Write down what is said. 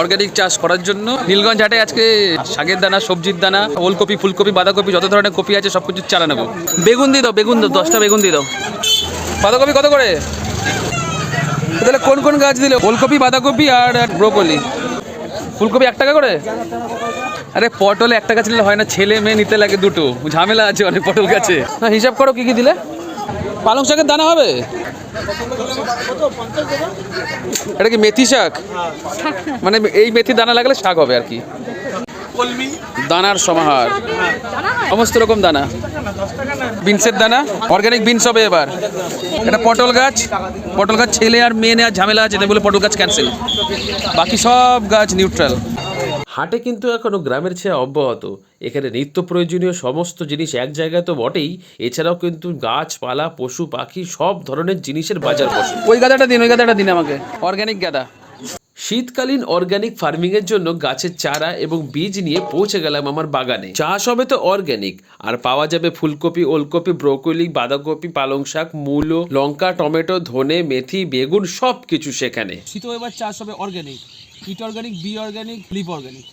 Organic চাষ করার জন্য নীলগঞ্জ হাটে আজকে শাকের দানা, সবজির দানা, ওলকপি, ফুলকপি, বাঁধাকপি, যত ধরনের কপি আছে সব কিছু চারা নেবো। বেগুন দিয়ে দাও, বেগুন দাও, 10টা বেগুন দিয়ে দাও। বাঁধাকপি কত করে? তাহলে কোন কোন গাছ দিলে? ওলকপি, বাঁধাকপি আর ব্রোকলি। ফুলকপি 1 টাকা করে? আরে পটল 1 টাকা ছিল হয় না, ছেলে মেয়ে নিতে লাগে দুটো, ঝামেলা আছে অনেক পটল গাছে। না হিসাব করো কি কি দিলে। পালং শাকের দানা হবে? এটা কি মেথি শাক? মানে এই মেথি দানা লাগলে শাক হবে আর কি। দানার সমাহার, সমস্ত রকম দানা। বিনসের দানা, অর্গানিক বিনস হবে এবার। এটা পটল গাছ, পটল গাছ ছেলে আর মেয়ে নেওয়ার ঝামেলা আছে, তাই বলে পটল গাছ ক্যান্সেল, বাকি সব গাছ নিউট্রাল। হাটে কিন্তু এখনো গ্রামের ছেয়ে অব্যাহত। এখানে নিত্য প্রয়োজনীয় সমস্ত জিনিস এক জায়গায় তো বটেই, এছাড়াও কিন্তু গাছপালা, পশু পাখি সব ধরনের জিনিসের বাজার বসে। ওই গাদাটা দিন, ওই গাদাটা দিন আমাকে, অর্গানিক গাদা। শীতকালীন অর্গানিক ফার্মিং এর জন্য গাছের চারা এবং বীজ নিয়ে পৌঁছে গেলাম আমার বাগানে। চাষ হবে তো অর্গানিক, আর পাওয়া যাবে ফুলকপি, ওলকপি, ব্রোকলি, বাঁধাকপি, পালং শাক, মূলো, লঙ্কা, টমেটো, ধনে, মেথি, বেগুন সব কিছু সেখানে। শীত এবার চাষ হবে organic, eat organic, be organic, live organic.